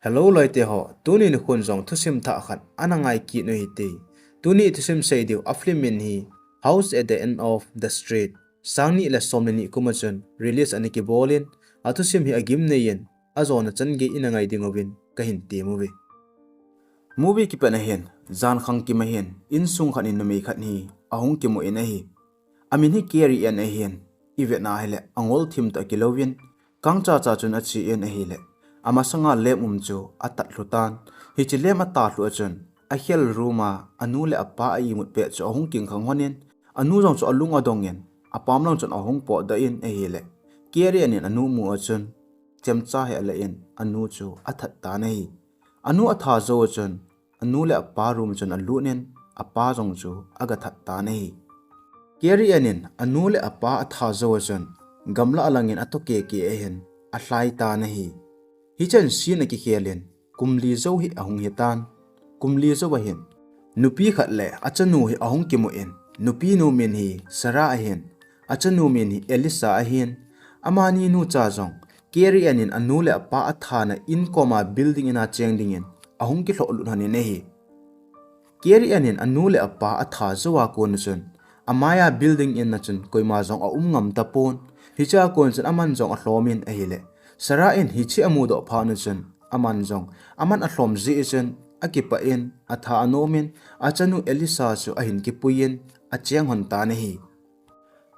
Hello loite ho tuni ni khun zong thusim tha khat anangai ki no hi te tuni thusim sei diu aflimin hi house at the end of the street sangni la somni kumachun release aniki bolin athusim hi agim neyen azona change inangai dingovin kahin te movie ki pana hen zan khang ki ma hen in sung khan in me khat ni ahung ki mo in hi amin hi keri an a hen ive na hele angol thim ta kilovin kangcha cha chun achi en a hele amasanga lemum chu atat lutan hi chi lem ata lu chun a hel ruma anu le apa ai mut pe chu ahung king khang honen anu jong chu alung adongen apam long chun ahung po da in a hele keri anin anu mu chun chemcha he le in anu chu athat ta nei anu atha zo chun anu le apa rum chun alu nen apa jong chu aga that ta nei keri anin anu le apa atha zo chun gamla alangin atoke ke ehen a hlai ta nei hi chen sin ki khelen kumli zo hi ahung hi tan kumli zo wa hin nupi khat le achanu hi ahung ki mo en nupi nu men hi sara a hen achanu men hi elisa a hen amani nu cha jong keri anin anu le apa atha na in koma building ina chengding in ahung ki hlo lu hani nei keri anin anu le apa atha zo wa kon chun amaya building in na chun koima jong a ngam ta pon hi cha kon chun aman jong a hlomin a hele sara in hi chi amu do pha na chun aman jong aman a hlom zi chun akipa in atha anomin achanu elisa chu a hin ki puyin a cheng hon ta ne hi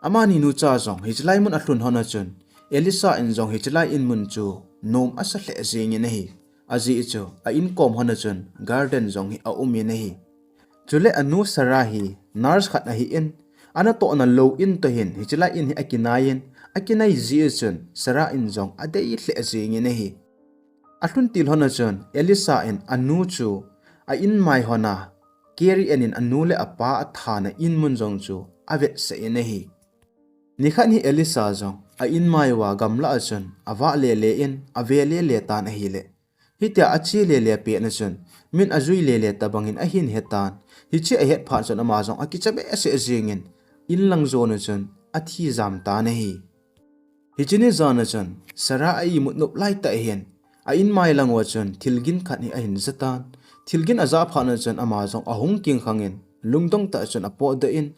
amani nu cha jong hi chlai mun a hlun hona chun elisa in jong hi chlai in mun chu nom asa hle zing ne hi aji chu a in kom hona chun garden jong hi a umi ne hi chule anu sara hi nurse khat na hi in ana to na low in to hin hi chlai in hi akinayin akinai zi chun sara in jong adei hle zing ne hi ahlun til hona chun elisa in anu chu a in mai hona keri enin anu le apa atha na in mun jong chu avet se ne hi nikhan hi elisa jong a in mai wa gamla chun awa le in ave le ta na hi le hi ta achi le pe na chun min azui le tabangin a hin hetan hi chi a het pha chun ama jong akichabe se zingin in lang zo na chun athi jam ta na hi hi chini zana chun sara ai mut nop lai ta hen a in mai lang wa chun thilgin khat ni a hin zatan thilgin aza pha na chun ama jong ahung king khangin lungdong ta chun apo da in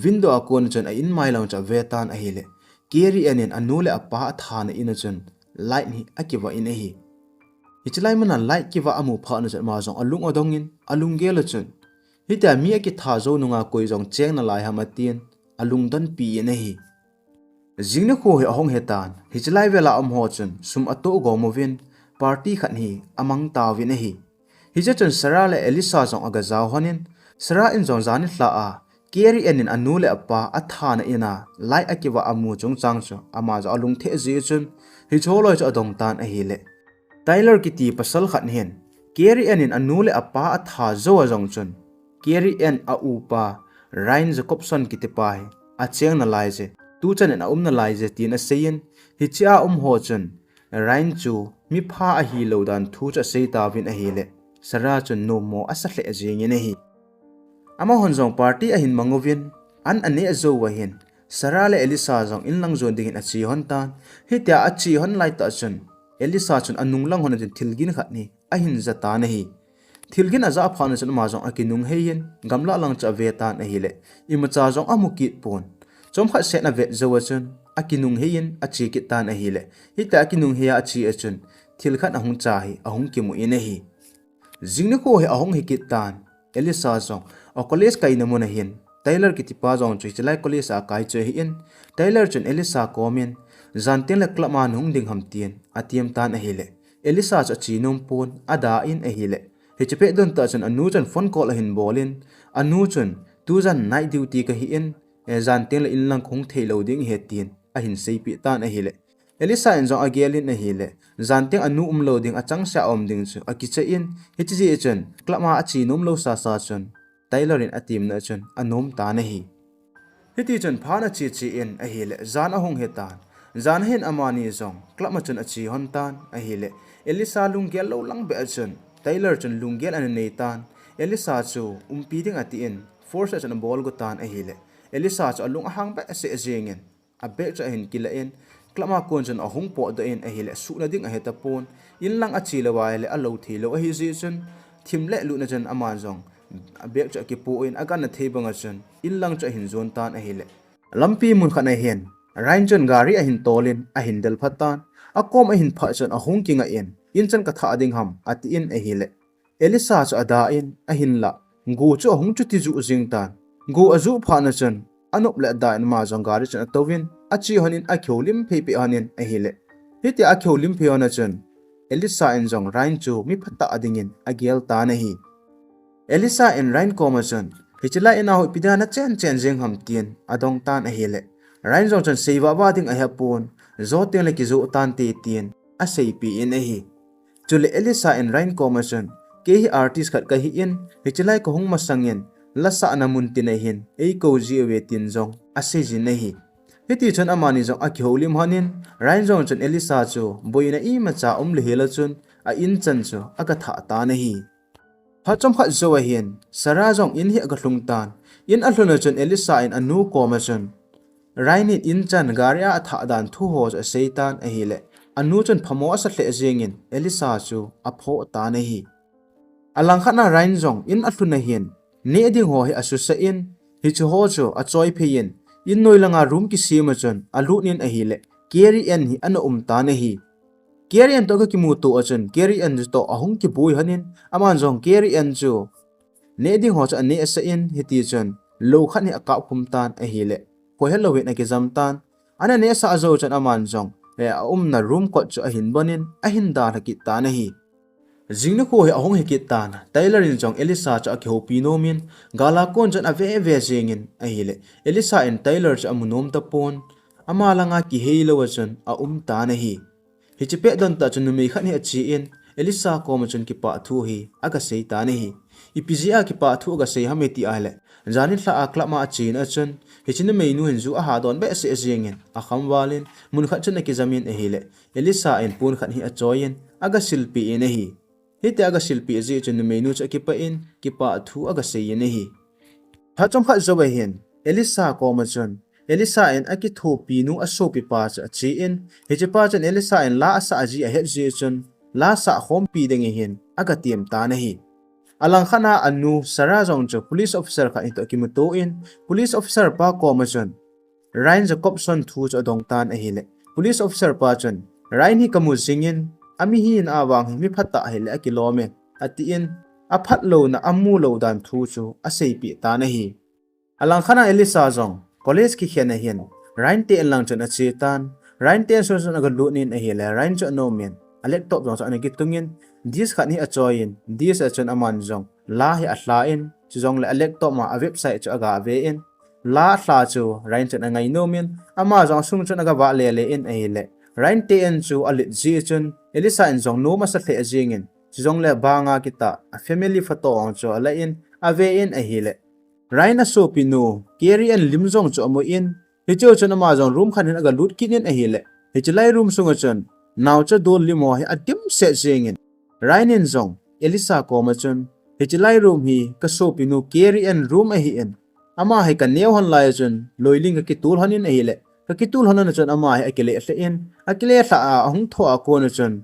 window akon chun a in mai lang cha vetan a hele keri anin anule apa atha na in chun light ni akiwa in a hi hichlai mana light kiwa amu pha na chun ma jong alung odongin alung gel chun hita mi aki tha zo nunga koi jong cheng na lai hamatin alung don pi in a hi jingna kho he ahong hetan hichlai vela ho chun sum ato go movin party khan hi amang ta win hi hija chun sara le elisa jong aga zaw hanin sara in jong zani hla a keri enin anule apa atha na ina lai akiwa amu chung chang chu ama ja alung the ji chun hi choloi cha dong tan a hi le tyler kiti pasal khan hen keri enin anule apa atha zo jong chun keri en a upa rain jacobson kiti pa hi a cheng na lai je tu chan en na lai je tin a sein hi cha ho chun rain chu mi pha a hi lodan thu cha sei ta win a hi le sara chun no mo asa hle jing ne hi ama honjong party a hin mangovin an ane azo wa hin sara le elisa jong in lang zon ding achi hon tan hi tia achi hon lai ta chun elisa chun anung lang hon tin thilgin khat ni a hin zata na hi thilgin aza phan chun ma jong akinung heyin gamla lang cha ve tan a hi le imacha jong amuki pon chom kha se na ve zo chun akinung heyin achi ki tan a hi le hi ta akinung heya achi a chun thil khat ahung cha hi ahung ki mu in a hi jingna ko he ahong hi ki tan elisa jong a college kai namuna hin taylor ki tipa jong chui college a kai che hi in taylor chun elisa komen zanten la klama nung ding hamtien atiam tan a hele elisa cha chinom pon ada in a hele he chepe don ta chun anu chun phone call a hin bolin anu chun tu jan night duty ka hi in zanten la in lang khong thei loading he tin a hin sei pi tan a hele elisa en jong agelin a hele zanteng anu loading achang sha om ding chu akiche in hitji chun klama a chinom lo sa chun Taylor in atim na chun anom ta na hi hiti chun phana chi in a hi le zan ahong hetan zan hin amani zong klama chun achi hon tan a hi le elisa lunggel lo lang be chun Taylor chun lunggel an nei tan elisa chu umpi ding ati in force chun ball go tan a hi le elisa chu alung ahang ba se jengin a be cha hin kila in klama kon chen ahung po da in a hi le su na ding a heta pon in lang a chi le wa le a lo thi lo a hi ji chen thim le lu na chen ama jong bek cha ki pu in agan na thei banga chen in lang cha hin zon tan a hi le lampi mun khana hen rain chen gari a hin tolin a hin del phatan a kom a hin pha chen ahung kinga in chen ka tha ding ham ati in a hi le Elisa cha ada in a hin la ngu chu hung chu ti zu jing tan ngu azu pha na chen anop le da in ma jong gari chen towin a chi honin a kholim phe pe hanin a hi le hiti a kholim phe ona chen Elisa in jong rain chu mi phata adingin a gel ta na hi Elisa in rain commercial hichila ina ho pidana chen jing ham tien adong tan a hi le rain jong chen seiwa ba ding a ha pon zo ten le ki zo tan te tien a sei pi in a hi chule Elisa in rain commercial ke hi artist khat ka hi in hichilai ko hung masangin lasa namun tinahin ei ko ji we tin jong ase ji nahi hiti chon amani jong a kholim hanin rain jong chon Elisa chu boina I ma cha le hela chun a in chan chu aga tha ta nahi ha chom khat zo a hian sara jong in hi aga hlung tan in a hluna chon Elisa in anu ko ma chon rain in chan garia a tha dan thu ho a seitan a hi le anu chon phamo asa hle jengin Elisa chu a pho ta nahi alang khana rain jong in a hluna hian ne ding ho hi asu sa in hi chu ho chu a choi phein in noi langa room ki sima chon alu nin a hi le keri en hi ana ta na hi keri en to ka ki mu to a chon keri en to ahung ki bui hanin aman jong keri en chu ne ding ho cha ne sa in hi ti chon lo khan hi aka khum tan a hi le ko hello we na ki jam tan ana ne sa zo chan aman jong e na room ko chu a hin bonin a hin da ki ta na hi jingna ko he ahong hekit tan Taylor in jong Elisa cha kho pino min gala kon jan ave jengin a hile Elisa in Taylor cha amunom ta pon ama langa ki heilo wachan a ta na hi chipe don ta chun mi khan hi chi in Elisa ko ma chun ki pa thu hi aga sei ta na hi ipizia ki pa thu ga sei hameti ale janin tha akla ma chin a chun hichin mei nu hin zu a ha don be se jengin a khamwalin mun kha chun ki zamin a hile Elisa in pun khan hi a choyin aga silpi in a hi hiti aga silpi azi chun menu cha kipa in kipa thu aga sei ne hi ha chom kha zo hin Elisa ko ma chun Elisa in aki thu pi nu a so pi pa cha chi in hi che pa chan Elisa in la asa aji a het ji chun la sa khom pi ding hin aga tiam ta na hi alang khana anu sara jong chu police officer kha in to ki mu to in police officer pa ko ma chun Ryan Jacobson thu cha dong tan a hi le police officer pa chun Ryan hi kamu singin ami hin awang mi phata hele a kilomet ati in a phat lo na amu lo dan thu chu a sei pi ta na hi alang khana Elisa jong college ki khian a hian rain te lang chon a chi tan rain te so so na ga lu nin a hele rain cho no men a laptop jong so an ki tungin dis khan hi a choin dis a chon aman jong la hi a hla in chu jong le laptop ma a website chu aga ve in la hla chu rain chon a ngai no men ama jong sung chon aga wa le in a hele rain te en chu alit ji chun Elisa in jong no ma sa the jingin jong le banga kita a family photo ong cho ala in ave in a hile rain a so pinu keri en lim jong cho mo in hi cho chon ma jong room khanin aga lut kinin a hile hi chlai room sunga chon naw cha do limo hi adim se jingin rain in jong Elisa ko ma chon hi chlai room hi ka so pinu keri en room a hi en ama hi ka new hon lai chon loiling ka ki tul hanin a hile kitul hanan chon ama hi akile hle in akile tha a hung tho a ko na chon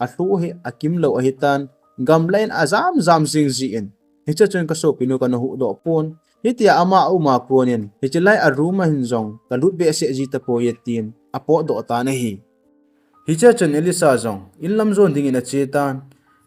a hlu hi akim lo a hitan gamlain azam zam sing ji in hi cha chon ka so pinu ka no hu do pon hitia ama uma konin hi chlai a ruma hin jong ka lut be se ji ta po yetin a po do ta na hi hi cha chon Elisa jong in lam zon ding in a chetan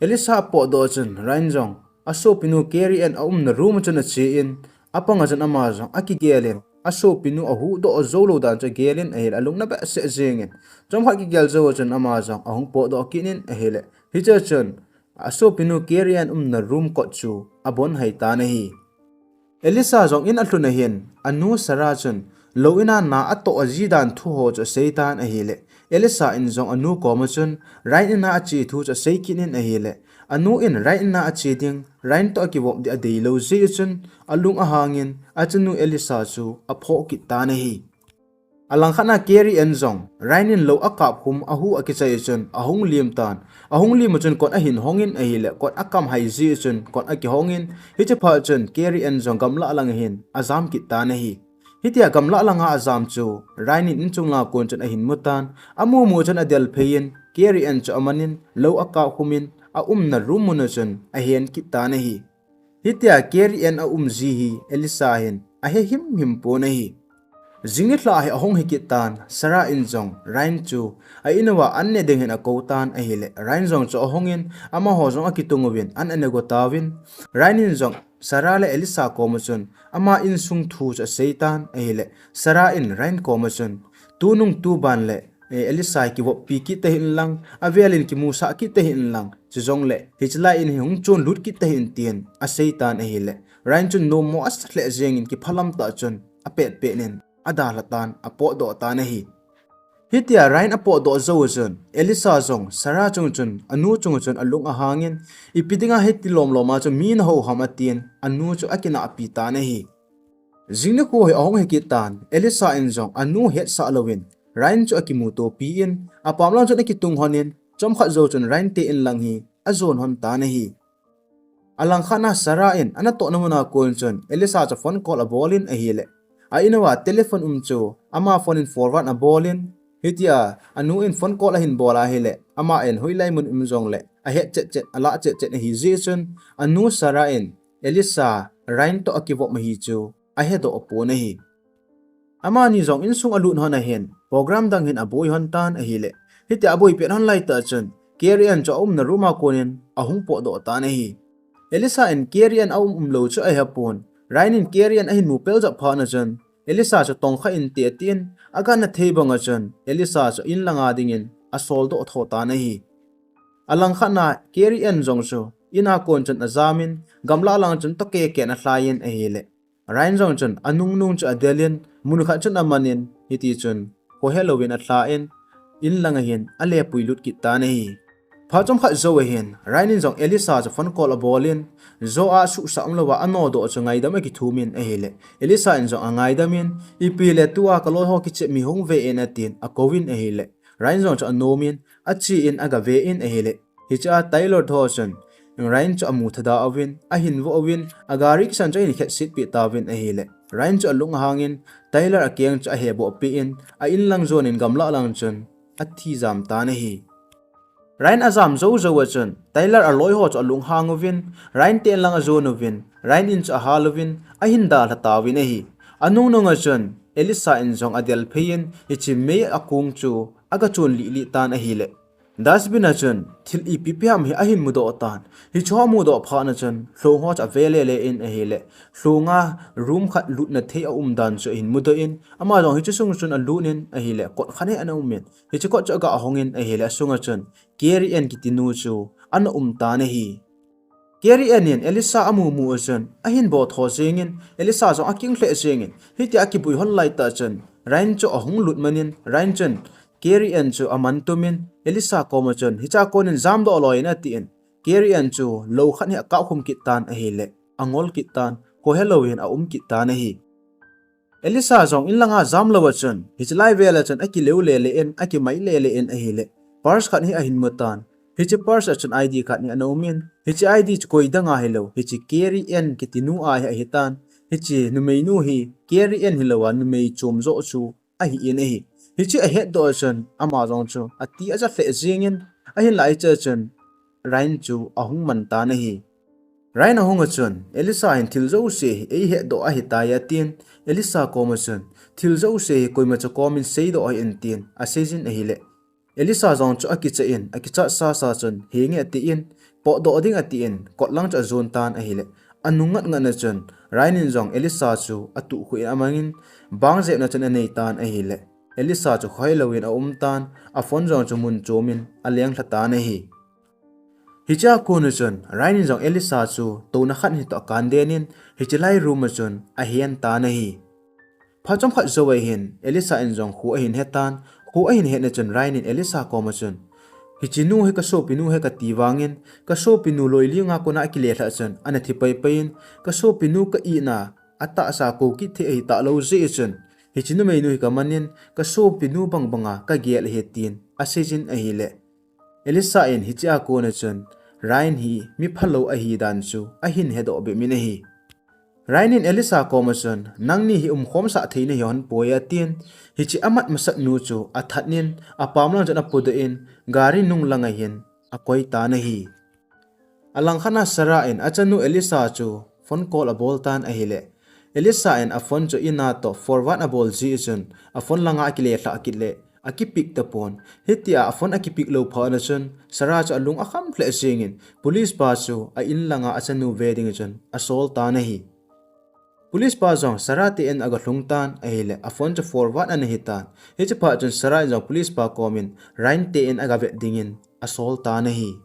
Elisa po do chon rain jong a so pinu carry and na ruma chon a che in apanga jan ama jong aki gelen aso pinu ahu do zolo dan cha gelin ahel alung na ba se jengin jom ha ki gel zo chan ama jang ahung po do kinin ahele hi cha chon aso pinu kerian na room ko chu abon hai ta na hi Elisa jong in atluna hin anu sara chon loina na ato aji dan thu ho cha seitan ahele Elisa in jong anu ko ma chun right na achi thu cha sei kinin ahele anu in right na achi ding rain to ki bom de dei lo ji chun alung a hangin achunu Elisa chu a pho ki ta na hi alang khana keri en jong rain in lo akap hum ahu akichai chun ahung lim tan ahung lim chun kon a hin hongin a hile kon akam hai ji chun kon a ki hongin hi che pha chun keri en jong gamla alang hin azam ki ta na hi hitia gamla langa azam chu rainin inchung la kon chan a hin mutan amu mu chan adel phein keri an cha amanin lo aka khumin a na rumuna chan a hen ki ta na hi hitia keri an a ji hi elisa hen a he him po na hi zingi tla he ahong he kitan sara injong rain chu a inawa anne deng hen a kotan a hele rain jong chu ahongin ama ho jong a kitungwin an anego tawin rain injong sara le elisa komachun ama in sung thu cha seitan a hele sara in rain komachun tunung tu ban le elisa ki wo pi ki te hin lang avelin ki musa ki te hin lang chong le hichla in hung chun lut ki te hin tien a seitan a hele rain chun no mo as le jeng in ki phalam ta chun a pet pe nen adalatan apo do ta na hi hitia rain apo do zo chun elisa jong sara chung chun anu chung chun alung a hangin ipidinga heti lom loma chu min ho hamatien anu chu akina api ta na hi jingna ko he ahong he kitan elisa in jong anu het sa lowin rain chu akimu to pi in apam lang chu akitung honin chom kha zo chun rain te in lang hi azon hon ta na hi alang khana sara in ana to namuna kon chun elisa cha phone call a bolin a hi le a inawa telephone chu ama phone in forward a bolin hitia anu in phone call a hin bola hele ama en hoilai mun jong le a he chet ala chet hi ji chun anu sara in elisa rain to akiwo ma hi chu a he do opo na hi ama ni jong in sung alun hon a hen program dang hin a boy hon tan a hi le hitia boy pen hon lai ta chun kerian cho na ruma konin ahung po do ta na hi elisa in kerian lo chu a hapon rain in kerian a hin mu pel ja pha na chun elisa cho tong kha in te tin aga na thei banga chun elisa cho in langa dingin a sol do tho ta na hi alang kha na kerian jong chu ina kon chun azamin gamla lang chun to ke na hlain a hi le rain jong chun anung nung chu adelin mun kha chun amanin hiti chun ko halloween a thlain in langa hin ale puilut ki ta na hi phachom kha zo hen rainin jong elisa cha phone call a bolin zo a su samlowa ano do changai dam ki thumin a hele elisa in jong angai damin ipile tua kalo ho ki che mi hong ve en atin a kovin a hele rain jong cha anomin a chi in aga ve in a hele hi cha tailor thosan rain cha amu thada awin a hin vo awin agari ki san cha in khet sit pi tawin a hele rain cha lung hangin tailor a keng cha he bo pi in a in lang zon in gamla lang chun a thi jam ta na hi rain azam zo chun tailor aloi ho cha lung hangovin rain te lang azonovin rain in cha halovin a hinda hlatawin a hi anung nunga chun elisa in jong adel phein ichi me akung chu aga chun li tan a hi le dasbin a chun thil ippiam hi a hin mudo tan hi cho mu do pha na chun hlong ho cha vele le in a hi le hlonga room khat lut na the a dan chu in mudo in ama jong hi chu sung chun a lunin a hi le kot khane ana umen hi chu ko cha ga hongin a hi le sunga chun keri en kitinu chu an ta na hi keri enin elisa amu mu chun a hin bo tho jengin elisa jong aking hle jengin hi ti akibui hon lai ta chun rain chu ahung lut manin rain chun keri en chu aman tumin elisa komachon hicha konin zam do loina tin keri en chu lo khan he ka khum kitan a hi le angol kitan ko halloween a kitan a hi elisa jong in langa zam lo chun hichlai vela chun aki leu le en aki mai le en a hi le pars khan hi a hin mutan hichi pars a chun id khat ni anomin hichi id chu koi danga hello hichi keri en kitinu a hi tan hichi numei nu hi keri en hilowa numei chum zo chu a hi en a hi hichi a het do chun ama jong chu ati aja fe jingin a hin lai cha chun rain chu ahung man ta na hi rain ahung chun elisa hin thil zo se e het do a hi ta ya tin elisa koma chun thil zo se koima cha komin sei do a in tin a sejin a hi le elisa jong chu akicha in akicha sa chun henge ati in po do ding ati in kotlang cha zon tan a hi le anungat nga na chun rain in jong elisa chu atu hui amangin bang je na chun nei tan a hi le elisa chu khoi lowin a tan a phone jong chu mun chomin a leng thata na hi hicha ko nu chun rain in jong elisa chu to na khan hi to kan denin hichilai room chun a hian ta na hi phachom khat zo wei hin elisa in jong khu a hin hetan khu a hin he na chun rain in elisa ko ma chun hichinu he ka so pinu he ka tiwangin ka so pinu loilinga ko na akile tha chun ana thi pai pain ka so pinu ka i na ata sa ko ki the ei ta lo je chun hichinu mei nu hi ka manin ka so pinu banga ka gel he tin asejin a hi le elisa in hicha ko na chun rain hi mi phalo a hi dan chu a hin he do be mi na hi Rainin Elisa komasun nang ni hi khom sa theina yon poya tin hi chi amat masak nu chu athanin apamlang jana pudain gari nung langa hin akoi ta na hi alang khana sara in achanu Elisa chu phone call a bol tan a hile Elisa in a phone chu ina to forward a bol ji chun a phone langa akile thla akile akipik ta pon hitia a phone akipik lo pha na chun sara chu alung akham khle singin police pa chu a in langa achanu wedding chun asol ta na hi Police pa jong sarati en aga hlungtan ahile a phone cho forward an hitan hi pa chun sarai jong police pa komin rain te en aga ve dingin asol ta na hi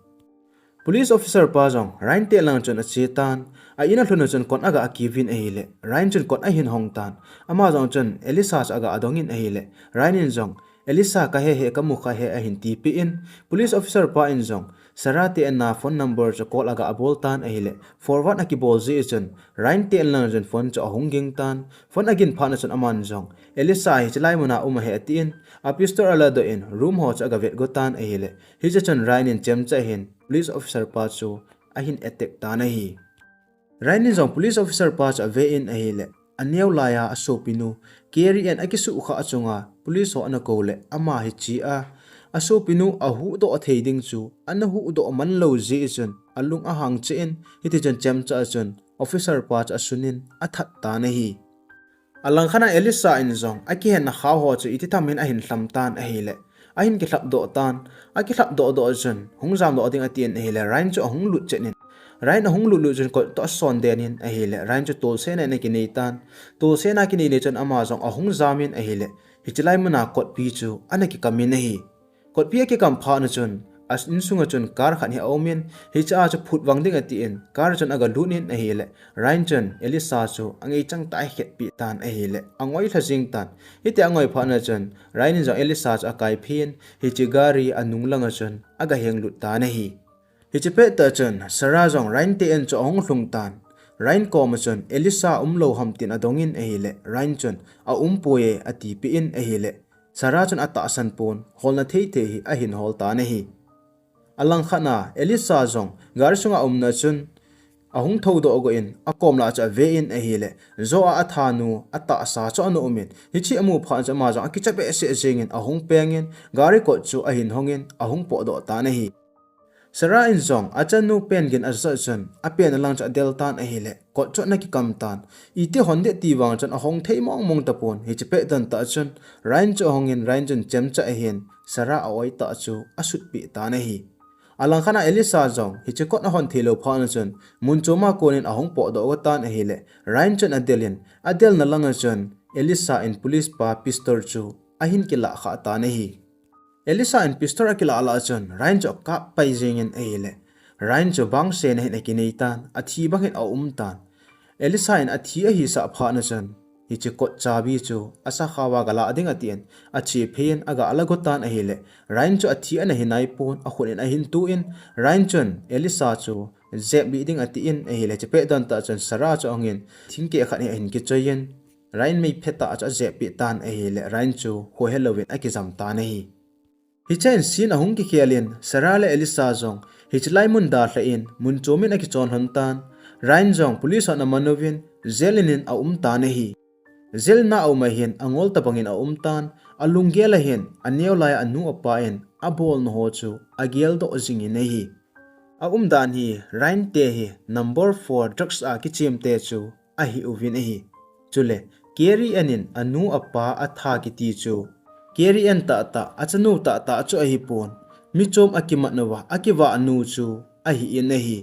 Police officer pa jong rain te lang chun a chetan a ina hlunu chun kon aga akivin ahile rain chun kon a hin hongtan ama jong chun Elisa aga adongin ahile rain in jong Elisa ka he ka mukha he a hin ti pi in police officer pa in jong sarati en na phone number cho call aga abol tan ahile forward aki bol ji chun rain te lang jen phone cho honging tan phone agin phana chun aman jong Elisa hi chlai muna he tin a pistol ala do in room ho cha aga vet go tan ahile hi chun rain in chem cha hin police officer pa chu a hin attack ta na hi rain in jong police officer pa cha ve in ahile aneu laya asopinu keri en akisu kha achunga police ho ana kole ama hi chi a asopinu ahu do atheiding chu anahu do man lo ji chun alung a hang chen hiti jan chem cha chun officer pa cha sunin athat ta na hi alang khana Elisa in jong aki hen na khaw ho chu iti thamin a hin hlam tan a hele a hin ki thlap do tan a ki thlap do chun hungjam do ding atien a hele rain chu hung lut chenin rain hung lut chun ko to son denin a hele rain chu tol se na ki nei tan tol se na ki nei chun ama jong a hung jamin a hele hichilai muna kot pi chu anaki kamin a hi kot pi ki kam pha na chun as insunga chun kar khan hi aumin hi cha chu phut wang ding ati in kar chun aga lunin a hele rain chun Elisa chu angai chang tai het pi tan a hele angoi thajing tan hiti angoi pha na chun rain jo Elisa chu akai phin hi chi gari anung langa chun aga heng lut ta na hi hi chi pe ta chun sara jong rain te en chu ong hlung tan rain ko ma chun Elisa umlo hamtin adongin a hele rain chun a umpoe ati pi in a hele sara chun ata san pon holna thei the hi a hin hol ta na hi alang khana Elisa jong garsunga umna chun ahung tho do go in akom la cha ve in a hele zo a athanu ata sa cho anu umin hi chi amu pha cha ma jong akicha be se jengin ahung pengin gari ko chu a hin hongin ahung po do ta na hi sara in jong achanu pengin azza chun a pen alang cha deltan a hele ko cho na ki kam tan iti honde ti wang chan ahong thei mong mong tapon hi chi pe dan ta chun rain cho hongin rain chun chem cha a hin sara a oi ta chu asut pi ta na hi alang khana Elisa jong hi chekot na hon thilo phan chun mun choma konin ahong po do tan a hele rain chun adelin adel na langa chun Elisa in police pa pistol chu ahin kila kha ta na hi Elisa in pistol akila ala chun rain cho ka pai jingin a hele rain cho bang se na hin akinei tan athi bangin a tan Elisa in athi a hi sa pha na chun hi chekot chabi chu asa khawa gala ading atien achi phen aga alagotan a hele rain chu athi ana hinai pon a khunin a hin tu in rain chun Elisa chu zeb bi ding ati in a hele chepe dan ta chun sara chu angin thingke khat hi hin ki choyen rain mei pheta cha zeb pi tan a hele rain chu ho helowin akizam ta na hi hi chen sin ahung ki khialin sara le Elisa jong hi chlai mun da hla in mun chomin aki chon han tan rain jong police on manovin zelinin a ta na hi zelna au mahin angol tapangin a tan alungela hen aneu lai anu apa en abol no ho chu agel do jingin hi a dan hi rain te hi number 4 drugs a ki chim te chu a hi uvin hi chule keri anin anu apa atha ki ti chu keri en ta achanu ta chu a hi pon mi chom akimat nawa akiwa anu chu a hi in hi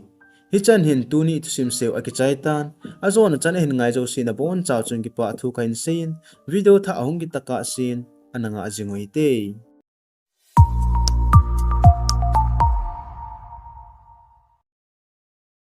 hichan hin tuni tusim seu akichaitan azon chan hin ngai jo sin a bon chaw chung ki pa thu kain sein video tha ahung ki taka sin ananga ajingoi te